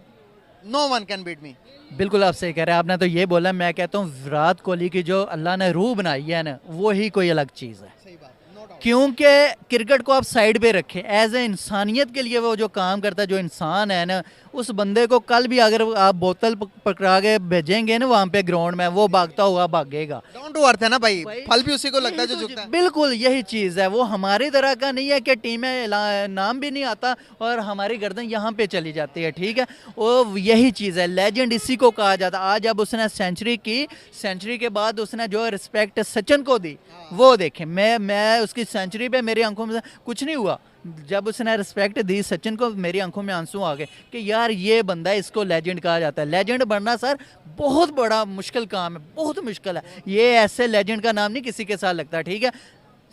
Speaker 7: no one can beat me.
Speaker 8: बिल्कुल आप सही कह रहे हैं, आपने तो ये बोला। मैं कहता हूँ विराट कोहली की जो अल्लाह ने रूह बनाई है ना, वो ही कोई अलग चीज़ है।
Speaker 7: सही बात, नो डाउट।
Speaker 8: क्योंकि क्रिकेट को आप साइड पे रखें, एज ए इंसानियत के लिए वो जो काम करता है, जो इंसान है ना, उस बंदे को कल भी अगर आप बोतल पकड़ा के भेजेंगे ना वहाँ पे ग्राउंड में, वो भागता हुआ भागेगा।
Speaker 7: डाउन टू अर्थ है ना भाई, फल भी उसी को लगता है जो झुकता है।
Speaker 8: बिल्कुल यही चीज़ है, वो हमारी तरह का नहीं है कि टीमें नाम भी नहीं आता और हमारी गर्दन यहाँ पे चली जाती है, ठीक है। वो यही चीज़ है, लेजेंड इसी को कहा जाता है। आज अब उसने सेंचुरी की, सेंचुरी के बाद उसने जो रिस्पेक्ट सचिन को दी वो देखें, मैं उसकी सेंचुरी पे मेरी आंखों में कुछ नहीं हुआ, जब उसने रिस्पेक्ट दी सचिन को मेरी आंखों में आंसू आ गए कि यार ये बंदा, इसको लेजेंड कहा जाता है। लेजेंड बनना सर बहुत बड़ा मुश्किल काम है, बहुत मुश्किल है। ये ऐसे लेजेंड का नाम नहीं किसी के साथ लगता, ठीक है।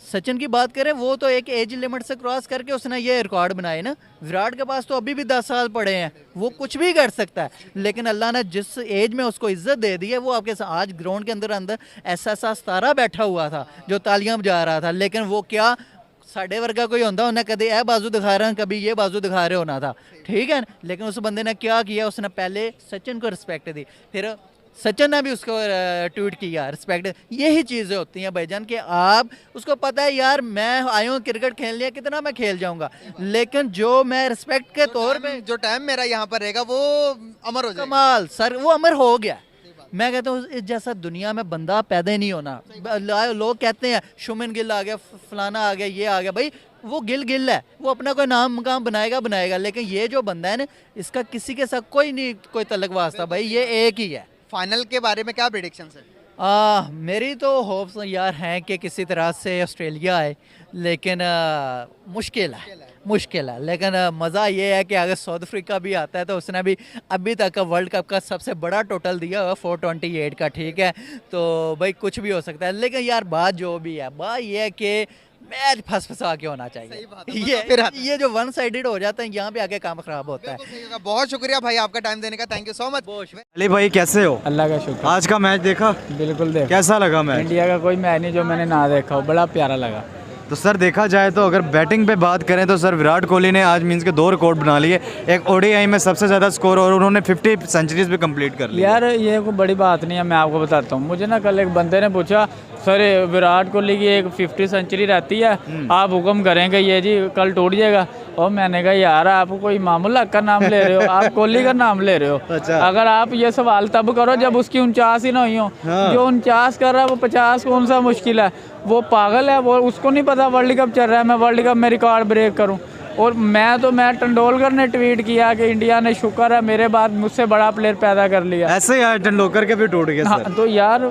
Speaker 8: सचिन की बात करें, वो तो एक एज लिमिट से क्रॉस करके उसने ये रिकॉर्ड बनाए ना। विराट के पास तो अभी भी 10 साल पड़े हैं, वो कुछ भी कर सकता है, लेकिन अल्लाह ने जिस एज में उसको इज्जत दे दी है वो आपके साथ। आज ग्राउंड के अंदर ऐसा तारा बैठा हुआ था जो तालियां बजा रहा था, लेकिन वो क्या साढ़े वर्गा कोई होता, उन्हें कभी यह बाजू दिखा रहे हैं, कभी ये बाजू दिखा रहे होना था, ठीक है। लेकिन उस बंदे ने क्या किया, उसने पहले सचिन को रिस्पेक्ट दी, फिर सचिन ने भी उसको ट्वीट किया रिस्पेक्ट। यही चीज़ें होती हैं भाईजान कि आप उसको पता है यार मैं आया हूँ क्रिकेट खेलने, कितना मैं खेल जाऊंगा, लेकिन जो मैं रिस्पेक्ट के तौर पे
Speaker 7: जो टाइम मेरा यहाँ पर रहेगा वो अमर हो जाएगा।
Speaker 8: कमाल सर, वो अमर हो गया। मैं कहता हूँ इस जैसा दुनिया में बंदा पैदा ही नहीं होना। लोग कहते हैं शुमन गिल आ गया, फलाना आ गया, ये आ गया, भाई वो गिल है, वो अपना कोई नाम मकाम बनाएगा, लेकिन ये जो बंदा है ना, इसका किसी के साथ कोई नहीं, कोई तलक वास्ता, भाई ये एक ही है।
Speaker 7: फाइनल के बारे में क्या प्रेडिक्शन है?
Speaker 8: मेरी तो होप्स यार हैं कि किसी तरह से ऑस्ट्रेलिया आए, लेकिन मुश्किल है। लेकिन मज़ा ये है कि अगर साउथ अफ्रीका भी आता है तो उसने भी अभी तक वर्ल्ड कप का सबसे बड़ा टोटल दिया हुआ 428 का, ठीक है। तो भाई कुछ भी हो सकता है, लेकिन यार बात जो भी है, बात ये है कि मैच फंसा के होना चाहिए। ये जो वन साइडेड हो जाता है, यहाँ पे आके काम खराब होता है।
Speaker 7: बहुत शुक्रिया भाई आपका टाइम देने का, thank you so much.
Speaker 9: Ali भाई कैसे हो?
Speaker 10: अल्लाह का शुक्र।
Speaker 9: आज का मैच देखा?
Speaker 10: बिल्कुल देखा।
Speaker 9: कैसा लगा मैच?
Speaker 10: इंडिया का कोई मैच नहीं जो मैंने ना देखा हो, बड़ा प्यारा लगा।
Speaker 9: तो सर देखा जाए तो अगर बैटिंग पे बात करें तो सर विराट कोहली ने आज मींस के 2 रिकॉर्ड बना लिए, एक ओडीआई में सबसे ज़्यादा स्कोर, और उन्होंने 50 सेंचुरीज भी कंप्लीट कर ली।
Speaker 10: यार ये कोई बड़ी बात नहीं है, मैं आपको बताता हूँ। मुझे ना कल एक बंदे ने पूछा, सर विराट कोहली की एक 50 सेंचुरी रहती है, आप हुक्म करेंगे ये जी कल टूट जाएगा। और मैंने कहा यार आप कोई मामूल हक का नाम ले रहे हो, आप कोहली का नाम ले रहे हो।
Speaker 9: अच्छा।
Speaker 10: अगर आप ये सवाल तब करो जब उसकी 49 ही ना हुई हो। जो 49 कर रहा है वो 50 कौन सा मुश्किल है, वो पागल है, वो उसको नहीं पता वर्ल्ड कप चल रहा है, मैं वर्ल्ड कप में रिकॉर्ड ब्रेक करूं। और मैं तेंदुलकर ने ट्वीट किया कि इंडिया ने शुक्र है मेरे बाद मुझसे बड़ा प्लेयर पैदा कर लिया।
Speaker 9: ऐसे यार तेंदुलकर के भी टूट गए सर।
Speaker 10: हाँ, तो यार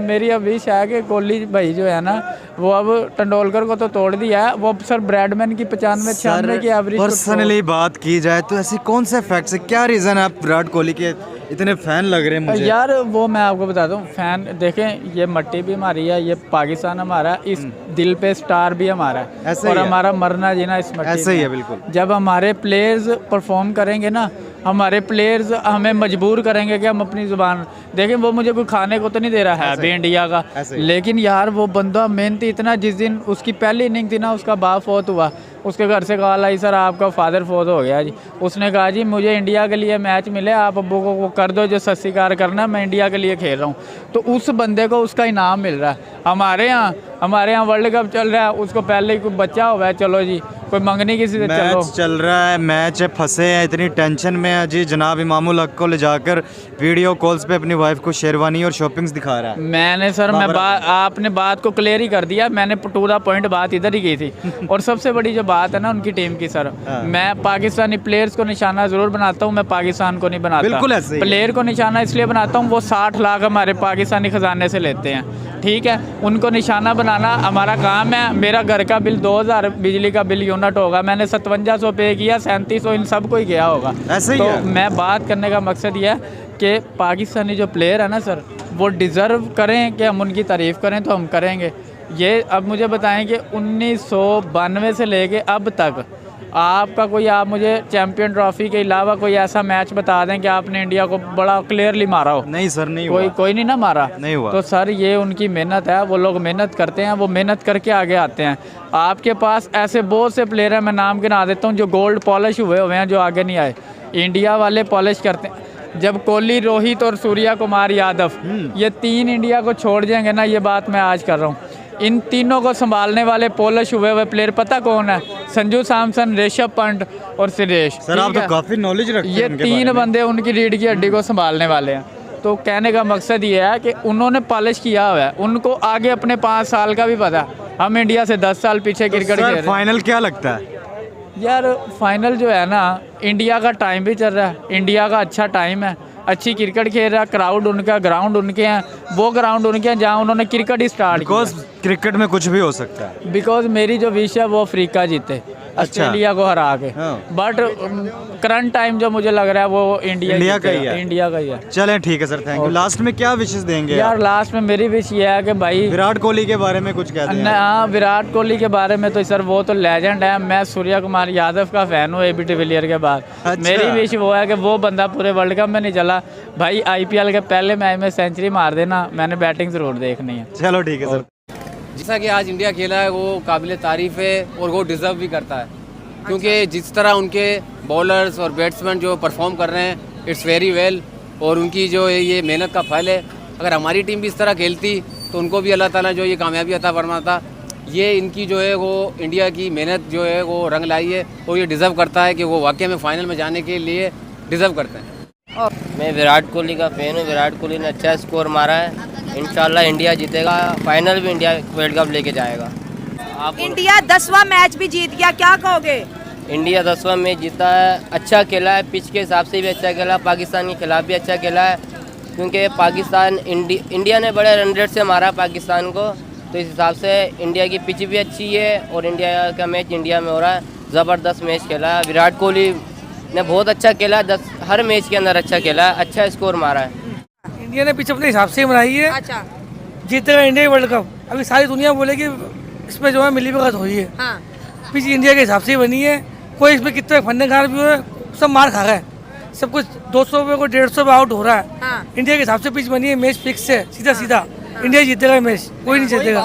Speaker 10: मेरी अब विश है कि कोहली भाई जो है ना, वो अब तेंदुलकर को तो तोड़ दिया है, वो अब सर ब्रैडमैन की 95-96 की एवरेज।
Speaker 9: पर्सनली बात की जाए तो ऐसे कौन से फैक्ट्स है, क्या रीज़न है आप विराट कोहली के इतने फैन लग रहे हैं मुझे?
Speaker 10: यार वो मैं आपको बताता हूँ, फैन देखें, ये मट्टी भी हमारी है, ये पाकिस्तान हमारा है, इस दिल पे स्टार भी हमारा है,
Speaker 9: ऐसे
Speaker 10: और
Speaker 9: ही
Speaker 10: हमारा मरना जीना इस मट्टी
Speaker 9: ऐसे ही है बिल्कुल।
Speaker 10: जब हमारे प्लेयर्स परफॉर्म करेंगे ना, हमारे प्लेयर्स हमें मजबूर करेंगे कि हम अपनी ज़ुबान देखें। वो मुझे कोई खाने को तो नहीं दे रहा है अभी इंडिया का, लेकिन यार वो बंदा मेहनती इतना। जिस दिन उसकी पहली इनिंग थी ना, उसका बाप फौत हुआ, उसके घर से कॉल आई, सर आपका फादर फौत हो गया जी। उसने कहा जी मुझे इंडिया के लिए मैच मिले, आप अब्बू को वो कर दो जो सत्कार करना, मैं इंडिया के लिए खेल रहा हूँ। तो उस बंदे को उसका इनाम मिल रहा है। हमारे यहाँ वर्ल्ड कप चल रहा है, उसको पहले ही कोई बच्चा हुआ है, चलो जी कोई मंगनी किसी से, चलो
Speaker 9: मैच चल रहा है, मैच है, फंसे हैं, इतनी टेंशन में है जी। जनाब इमामुल हक को ले जाकर वीडियो कॉल्स पे अपनी वाइफ को शेरवानी और शॉपिंग्स दिखा रहा है।
Speaker 10: मैंने सर आपने बात को क्लियर ही कर दिया, मैंने टू द पॉइंट बात इधर ही की थी। और सबसे बड़ी जो बात है ना उनकी टीम की सर, मैं पाकिस्तानी प्लेयर्स को निशाना जरूर बनाता हूँ, मैं पाकिस्तान को नहीं बनाता।
Speaker 9: बिल्कुल ऐसे ही।
Speaker 10: प्लेयर को निशाना इसलिए बनाता हूँ, वो 60 लाख हमारे पाकिस्तानी खजाने से लेते हैं, ठीक है। उनको निशाना बनाना हमारा काम है। मेरा घर का बिल 2000 बिजली का बिल यूनिट होगा, मैंने 5700 पे किया, 3700 इन सब को ही गया होगा।
Speaker 9: ऐसे ही
Speaker 10: तो
Speaker 9: है।
Speaker 10: मैं बात करने का मकसद ये है कि पाकिस्तानी जो प्लेयर है ना सर, वो डिज़र्व करें कि हम उनकी तारीफ़ करें तो हम करेंगे। ये अब मुझे बताएं कि 1992 से लेके अब तक आपका कोई, आप मुझे चैंपियन ट्रॉफी के अलावा कोई ऐसा मैच बता दें कि आपने इंडिया को बड़ा क्लियरली मारा हो।
Speaker 9: नहीं सर, नहीं
Speaker 10: कोई नहीं ना मारा,
Speaker 9: नहीं हुआ।
Speaker 10: तो सर ये उनकी मेहनत है, वो लोग मेहनत करते हैं, वो मेहनत करके आगे आते हैं। आपके पास ऐसे बहुत से प्लेयर हैं, मैं नाम गिना देता हूँ, जो गोल्ड पॉलिश हुए हैं, जो आगे नहीं आए। इंडिया वाले पॉलिश करते हैं। जब कोहली, रोहित और सूर्या कुमार यादव ये 3 इंडिया को छोड़ जाएंगे ना, ये बात मैं आज कर रहा हूँ, इन तीनों को संभालने वाले पॉलिश हुए प्लेयर पता कौन है? संजू सैमसन, ऋषभ पंत और सुरेश।
Speaker 9: सर आप
Speaker 10: ठीक
Speaker 9: तो
Speaker 10: है?
Speaker 9: काफ़ी नॉलेज रखते हैं
Speaker 10: ये
Speaker 9: उनके बारे
Speaker 10: तीन
Speaker 9: में।
Speaker 10: बंदे उनकी रीढ़ की हड्डी को संभालने वाले हैं। तो कहने का मकसद ये है कि उन्होंने पॉलिश किया हुआ है, उनको आगे अपने 5 साल का भी पता है। हम इंडिया से 10 साल पीछे क्रिकेट खेल
Speaker 9: सर
Speaker 10: रहे हैं।
Speaker 9: फाइनल क्या लगता है?
Speaker 10: यार फाइनल जो है ना, इंडिया का टाइम भी चल रहा है, इंडिया का अच्छा टाइम है, अच्छी क्रिकेट खेल रहा है, क्राउड उनका, ग्राउंड उनके हैं, वो ग्राउंड उनके हैं जहाँ उन्होंने cricket he start
Speaker 9: because cricket में कुछ भी हो सकता है।
Speaker 10: बिकॉज मेरी जो विश है वो अफ्रीका जीते, ऑस्ट्रेलिया को हरा के।
Speaker 9: हाँ।
Speaker 10: बट करंट टाइम जो मुझे लग रहा है वो इंडिया
Speaker 9: का ही है।
Speaker 10: इंडिया का ही है।
Speaker 9: चलें ठीक है सर, थैंक यू। लास्ट में क्या विशेष देंगे
Speaker 10: यार
Speaker 9: आप?
Speaker 10: लास्ट में मेरी विश ये है कि भाई
Speaker 9: विराट कोहली के बारे में कुछ कहते हैं?
Speaker 10: हाँ, विराट कोहली के बारे में तो सर वो तो लेजेंड है। मैं सूर्य कुमार यादव का फैन हूँ एबी डिविलियर के बाद।
Speaker 9: अच्छा।
Speaker 10: मेरी विश वो है कि वो बंदा पूरे वर्ल्ड कप में नहीं चला भाई, आईपीएल के पहले मैच में सेंचुरी मार देना, मैंने बैटिंग जरूर देखनी है।
Speaker 9: चलो ठीक है सर।
Speaker 11: जैसा कि आज इंडिया खेला है वो काबिल तारीफ़ है और वो डिज़र्व भी करता है, क्योंकि जिस तरह उनके बॉलर्स और बैट्समैन जो परफॉर्म कर रहे हैं इट्स वेरी वेल, और उनकी जो ये मेहनत का फल है। अगर हमारी टीम भी इस तरह खेलती तो उनको भी अल्लाह ताला जो ये कामयाबी अता फरमाता। ये इनकी जो है वो इंडिया की मेहनत जो है वो रंग लाई है, और ये डिज़र्व करता है कि वो वाकई में फ़ाइनल में जाने के लिए डिज़र्व करते हैं।
Speaker 12: मैं विराट कोहली का फ़ैन हूँ। विराट कोहली ने अच्छा स्कोर मारा है, इंशाल्लाह इंडिया जीतेगा, फाइनल भी इंडिया वर्ल्ड कप लेके जाएगा। आप
Speaker 13: इंडिया 10वां मैच भी जीत गया, क्या कहोगे?
Speaker 12: इंडिया 10वां मैच जीता है, अच्छा खेला है, पिच के हिसाब से भी अच्छा खेला, पाकिस्तान के खिलाफ भी अच्छा खेला है, क्योंकि पाकिस्तान इंडिया ने बड़े रन रेट से मारा पाकिस्तान को, तो इस हिसाब से इंडिया की पिच भी अच्छी है और इंडिया का मैच इंडिया में हो रहा है। ज़बरदस्त मैच खेला है, विराट कोहली ने बहुत अच्छा खेला, हर मैच के अंदर अच्छा खेला है, अच्छा स्कोर मारा है।
Speaker 14: इंडिया ने पिच अपने हिसाब से ही बनाई है।
Speaker 13: अच्छा।
Speaker 14: जीतेगा इंडिया वर्ल्ड कप। अभी सारी दुनिया बोलेगी इसमें जो है मिलीभगत हुई है।
Speaker 13: हाँ।
Speaker 14: पिच इंडिया के हिसाब से ही बनी है, कोई इसमें कितने फंडेखार भी हो, सब मार खा रहा है, सब कुछ 200 पे को 150 पे आउट हो रहा है।
Speaker 13: हाँ।
Speaker 14: इंडिया के हिसाब से पिच बनी है, मैच फिक्स है, सीधा सीधा इंडिया जीतेगा मैच, कोई नहीं जीतेगा।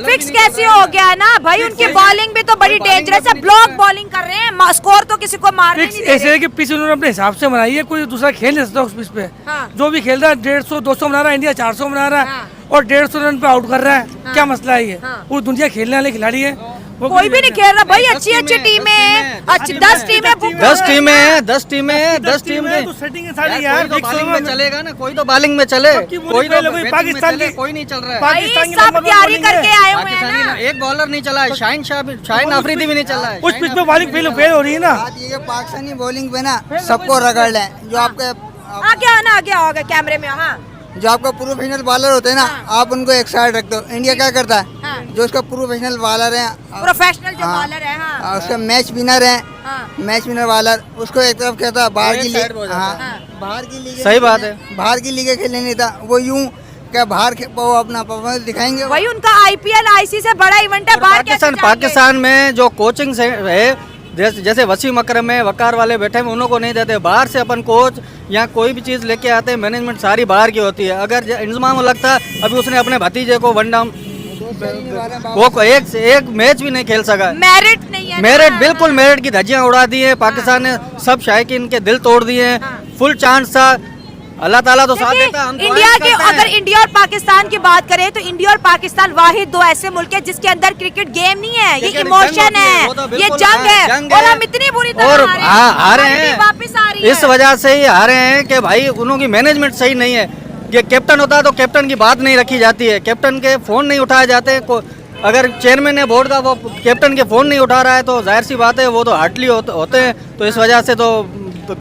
Speaker 13: फिक्स कैसे हो गया है ना भाई, उनकी बॉलिंग भी तो बड़ी डेंजरस है, ब्लॉक बॉलिंग कर रहे हैं, स्कोर तो किसी को मारने नहीं दे
Speaker 14: ऐसे
Speaker 13: रहे।
Speaker 14: है कि पिच उन्होंने अपने हिसाब से बनाई है, कोई दूसरा खेल नहीं सकता उस पिच पे।
Speaker 13: हाँ।
Speaker 14: जो भी खेल रहा है 150 200 बना रहा है, इंडिया 400 बना रहा है और 150 रन पे आउट कर रहा है। क्या मसला है ये? वो दुनिया खेलने वाले खिलाड़ी है,
Speaker 13: कोई भी नहीं खेल रहा भाई, अच्छी अच्छी टीमें हैं, अच्छी 10 टीमें
Speaker 11: 10 टीमें हैं, 10 टीमें हैं, 10 टीम में
Speaker 14: तो सेटिंग है सारी यार।
Speaker 11: कोई तो बॉलिंग में चलेगा ना, कोई तो बॉलिंग में चले, कोई तो
Speaker 14: पाकिस्तान
Speaker 11: की कोई नहीं चल रहा है।
Speaker 13: भाई सब तैयारी करके आए हुए हैं ना।
Speaker 11: एक बॉलर नहीं चला है, शाहीन अफरीदी भी नहीं चल रहा है।
Speaker 14: उस पिच पे बॉलिंग फेल हो रही है ना।
Speaker 6: ये पाकिस्तानी बॉलिंग पे ना सबको रगड़ लें, जो आपके
Speaker 13: आगे आना, आगे आओगे कैमरे में। हाँ।
Speaker 6: जो आपका प्रोफेशनल बॉलर होते हैं ना, आप उनको एक साइड रख दो। इंडिया क्या करता है, जो उसका प्रोफेशनल बॉलर है,
Speaker 13: प्रोफेशनल जो बॉलर है, हाँ।
Speaker 6: उसका मैच विनर है, मैच विनर बॉलर, उसको एक तरफ कहता है बाहर की लीग, बाहर की लीग,
Speaker 11: सही बात है,
Speaker 6: बाहर की लीग खेलने नहीं था वो, यूं क्या बाहर वो अपना परफॉर्मेंस दिखाएंगे।
Speaker 13: वही उनका आईपीएल आईसी से बड़ा इवेंट है।
Speaker 11: पाकिस्तान में जो कोचिंग है, जैसे वसीम अकरम है, वकार वाले बैठे हैं, उनको नहीं देते। बाहर से अपन कोच यहाँ कोई भी चीज़ लेके आते हैं, मैनेजमेंट सारी बाहर की होती है। अगर इंजमाम लगता है, अभी उसने अपने भतीजे को वन डाउन वो एक मैच भी नहीं खेल सका।
Speaker 13: मेरिट नहीं है,
Speaker 11: मेरिट बिल्कुल मेरिट की धज्जियां उड़ा दी है पाकिस्तान ने, सब शायकीन के दिल तोड़ दिए हैं। फुल चांस था, अल्लाह ताला तो साथ देता है।
Speaker 13: इंडिया के अगर इंडिया और पाकिस्तान की बात करें तो इंडिया और पाकिस्तान वाहिद दो ऐसे मुल्क है जिसके अंदर क्रिकेट गेम नहीं है, ये इमोशन है, ये जंग है, और हम इतनी बुरी तरह
Speaker 11: हारे हैं,
Speaker 13: वापस आ रही है।
Speaker 11: इस वजह से ही हारे हैं कि भाई उनकी मैनेजमेंट सही नहीं है। ये कैप्टन होता है तो कैप्टन की बात नहीं रखी जाती है, कैप्टन के फोन नहीं उठाए जाते। अगर चेयरमैन है बोर्ड का, वो कैप्टन के फोन नहीं उठा रहा है तो जाहिर सी बात है वो तो हार्टली होते हैं। तो इस वजह से तो